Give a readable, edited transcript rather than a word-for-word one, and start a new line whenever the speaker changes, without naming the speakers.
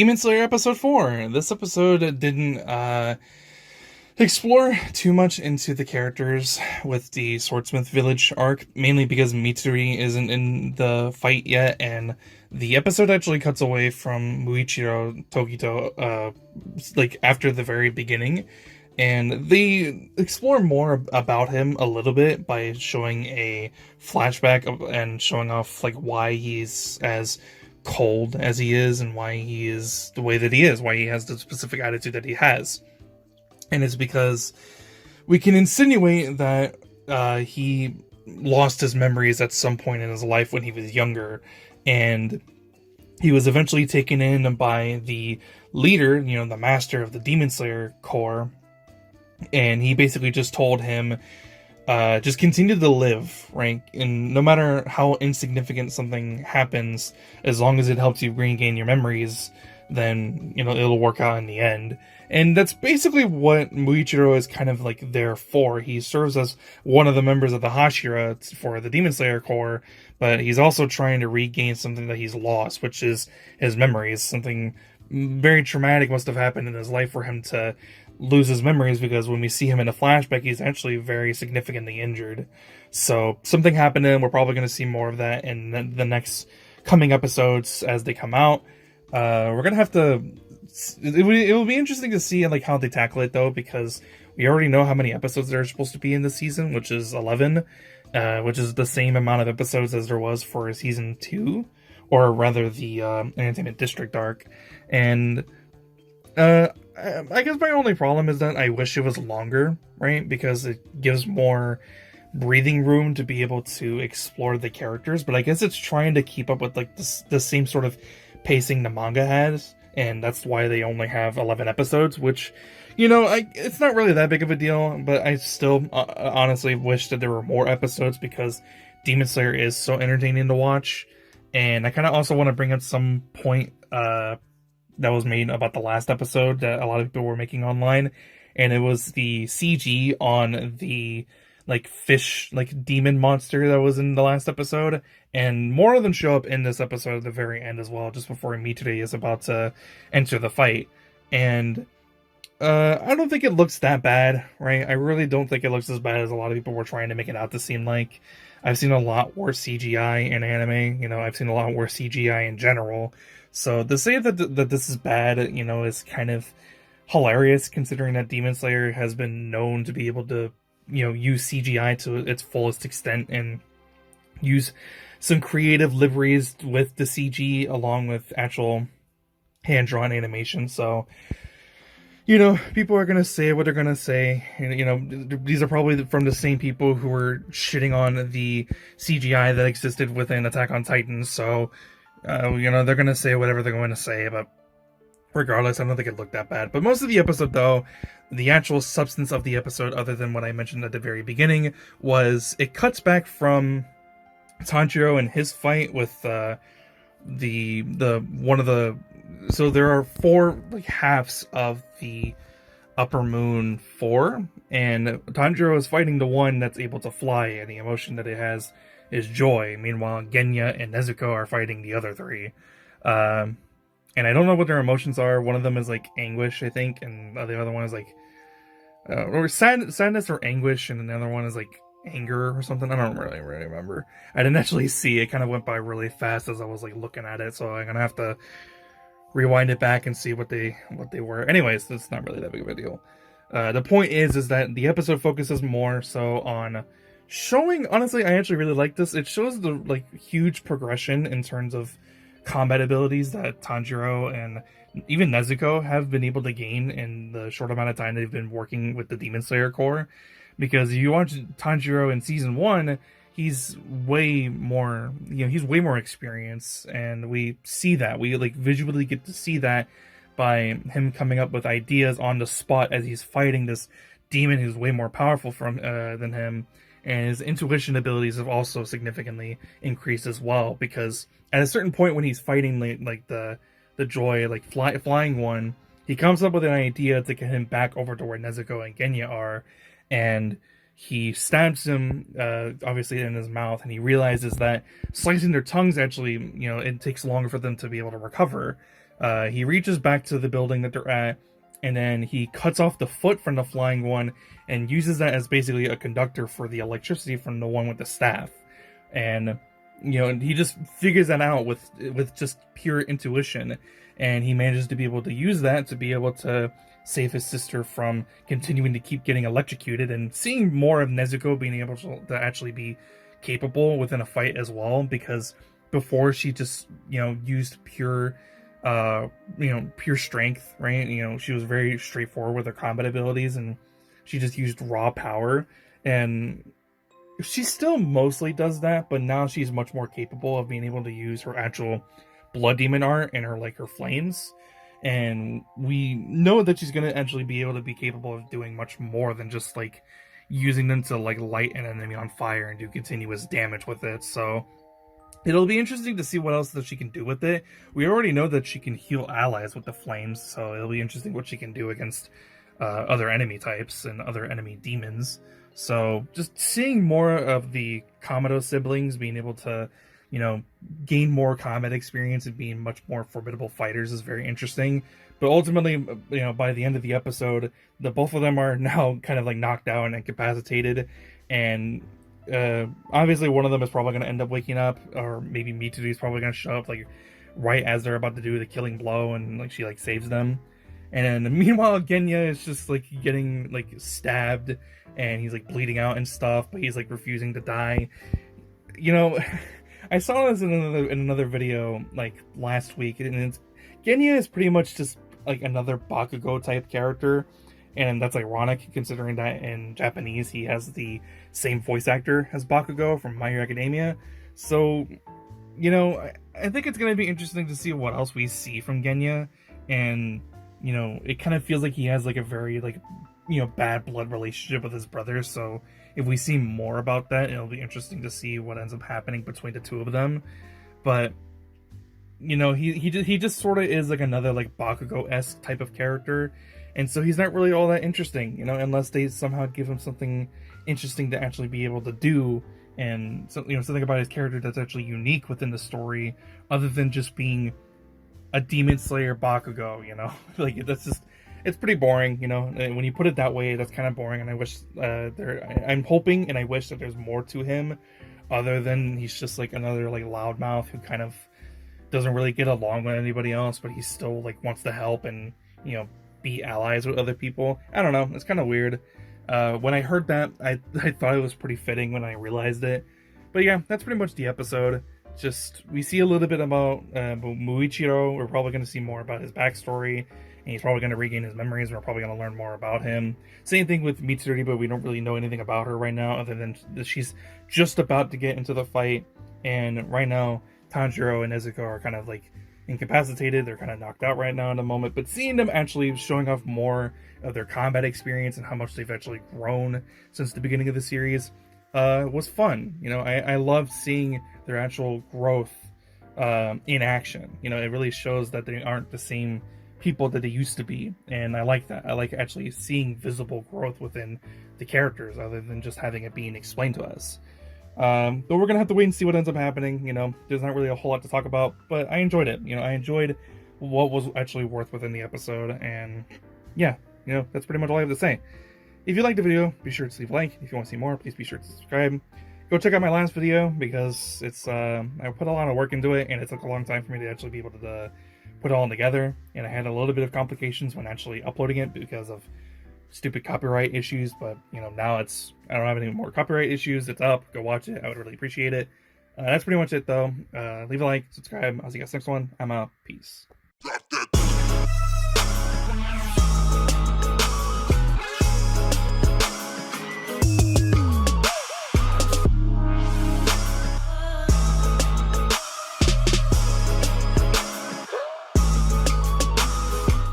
Demon Slayer episode 4. This episode didn't explore too much into the characters with the Swordsmith Village arc, mainly because Mitsuri isn't in the fight yet, and the episode actually cuts away from Muichiro Tokito, like after the very beginning, and they explore more about him a little bit by showing a flashback and showing off like why he's as cold as he is and why he is the way that he is, why he has the specific attitude that he has. And it's because we can insinuate that he lost his memories at some point in his life when he was younger, and he was eventually taken in by the leader, the master of the Demon Slayer Corps, and he basically just told him, just continue to live, right? And no matter how insignificant something happens, as long as it helps you regain your memories, then, it'll work out in the end. And that's basically what Muichiro is kind of like there for. He serves as one of the members of the Hashira for the Demon Slayer Corps, but he's also trying to regain something that he's lost, which is his memories. Something very traumatic must have happened in his life for him to lose his memories, because when we see him in a flashback, he's actually very significantly injured. So something happened to him. We're probably going to see more of that in the next coming episodes as they come out. We're going to have to... It will be interesting to see like how they tackle it, though, because we already know how many episodes there are supposed to be in this season, which is 11, which is the same amount of episodes as there was for season 2, or rather the Entertainment District arc. And I guess my only problem is that I wish it was longer, right? Because it gives more breathing room to be able to explore the characters. But I guess it's trying to keep up with like the same sort of pacing the manga has, and that's why they only have 11 episodes, which, it's not really that big of a deal, but I still honestly wish that there were more episodes, because Demon Slayer is so entertaining to watch. And I kind of also want to bring up some point that was made about the last episode that a lot of people were making online, and it was the CG on the like fish, like demon monster that was in the last episode, and more of them show up in this episode at the very end as well, just before Mitsuri is about to enter the fight. And I don't think it looks that bad, right? I really don't think it looks as bad as a lot of people were trying to make it out to seem like. I've seen a lot worse CGI in anime, I've seen a lot worse CGI in general. So to say that this is bad, is kind of hilarious, considering that Demon Slayer has been known to be able to, use CGI to its fullest extent and use some creative liveries with the CG along with actual hand-drawn animation. So, people are going to say what they're going to say. These are probably from the same people who were shitting on the CGI that existed within Attack on Titan. So, they're going to say whatever they're going to say, but regardless, I don't think it looked that bad. But most of the episode, though, the actual substance of the episode, other than what I mentioned at the very beginning, was it cuts back from Tanjiro and his fight with the one of the... So there are 4 like halves of the Upper Moon 4, and Tanjiro is fighting the one that's able to fly, and the emotion that it has is joy. Meanwhile, Genya and Nezuko are fighting the other 3. And I don't know what their emotions are. One of them is like anguish, I think, and the other one is like or sadness or anguish, and the other one is like anger or something. I don't really remember. I didn't actually see it. Kind of went by really fast as I was like looking at it, so I'm gonna have to rewind it back and see what they were. Anyways, it's not really that big of a deal. The point is that the episode focuses more so on showing... Honestly, I actually really like this. It shows the like huge progression in terms of combat abilities that Tanjiro and even Nezuko have been able to gain in the short amount of time they've been working with the Demon Slayer Corps. Because if you watch Tanjiro in season 1, he's way more, he's way more experienced, and we see that. We like visually get to see that by him coming up with ideas on the spot as he's fighting this demon who's way more powerful than him. And his intuition abilities have also significantly increased as well, because at a certain point when he's fighting like the joy, like flying one, he comes up with an idea to get him back over to where Nezuko and Genya are, and he stabs him, obviously in his mouth, and he realizes that slicing their tongues actually, it takes longer for them to be able to recover. He reaches back to the building that they're at, and then he cuts off the foot from the flying one and uses that as basically a conductor for the electricity from the one with the staff. And he just figures that out with just pure intuition, and he manages to be able to use that to be able to save his sister from continuing to keep getting electrocuted, and seeing more of Nezuko being able to actually be capable within a fight as well, because before she just used pure pure strength, right? She was very straightforward with her combat abilities, and she just used raw power, and she still mostly does that, but now she's much more capable of being able to use her actual blood demon art and her flames. And we know that she's going to actually be able to be capable of doing much more than just using them to light an enemy on fire and do continuous damage with it. So it'll be interesting to see what else that she can do with it. We already know that she can heal allies with the flames, so it'll be interesting what she can do against other enemy types and other enemy demons. So just seeing more of the Kamado siblings being able to gain more combat experience and being much more formidable fighters is very interesting. But ultimately, by the end of the episode, both of them are now kind of knocked out and incapacitated, and obviously one of them is probably going to end up waking up, or maybe Mitsuri is probably going to show up right as they're about to do the killing blow, and she saves them. And then meanwhile, Genya is just getting stabbed, and he's bleeding out and stuff, but he's refusing to die. I saw this in another video last week, and Genya is pretty much just another Bakugo type character, and that's ironic considering that in Japanese he has the same voice actor as Bakugo from My Hero Academia. So I think it's going to be interesting to see what else we see from Genya, and it kind of feels like he has a very bad blood relationship with his brother. So if we see more about that, it'll be interesting to see what ends up happening between the two of them. But he just sort of is another Bakugo-esque type of character, and so he's not really all that interesting, unless they somehow give him something interesting to actually be able to do, and so, something about his character that's actually unique within the story, other than just being a demon slayer Bakugo. That's just, it's pretty boring. When you put it that way, that's kind of boring, and I wish I'm hoping and I wish that there's more to him other than he's just another loudmouth who kind of doesn't really get along with anybody else, but he still wants to help and be allies with other people. I don't know, it's kind of weird. When I heard that, I thought it was pretty fitting when I realized it. But yeah, that's pretty much the episode. Just, we see a little bit about Muichiro. We're probably going to see more about his backstory, and he's probably going to regain his memories. We're probably going to learn more about him. Same thing with Mitsuri, but we don't really know anything about her right now, other than that she's just about to get into the fight, and right now Tanjiro and Nezuko are kind of incapacitated. They're kind of knocked out right now in the moment, but seeing them actually showing off more of their combat experience and how much they've actually grown since the beginning of the series was fun. I love seeing their actual growth in action. It really shows that they aren't the same people that they used to be, and I like that. I like actually seeing visible growth within the characters other than just having it being explained to us. But we're gonna have to wait and see what ends up happening. There's not really a whole lot to talk about, but I enjoyed it. I enjoyed what was actually worth within the episode, and yeah, that's pretty much all I have to say. If you liked the video, be sure to leave a like. If you want to see more, please be sure to subscribe. Go check out my last video, because it's I put a lot of work into it, and it took a long time for me to actually be able to put it all together, and I had a little bit of complications when actually uploading it because of stupid copyright issues. But now I don't have any more copyright issues. It's up. Go watch it. I would really appreciate it. That's pretty much it, though. Leave a like, subscribe. I'll see you guys next one. I'm out. Peace.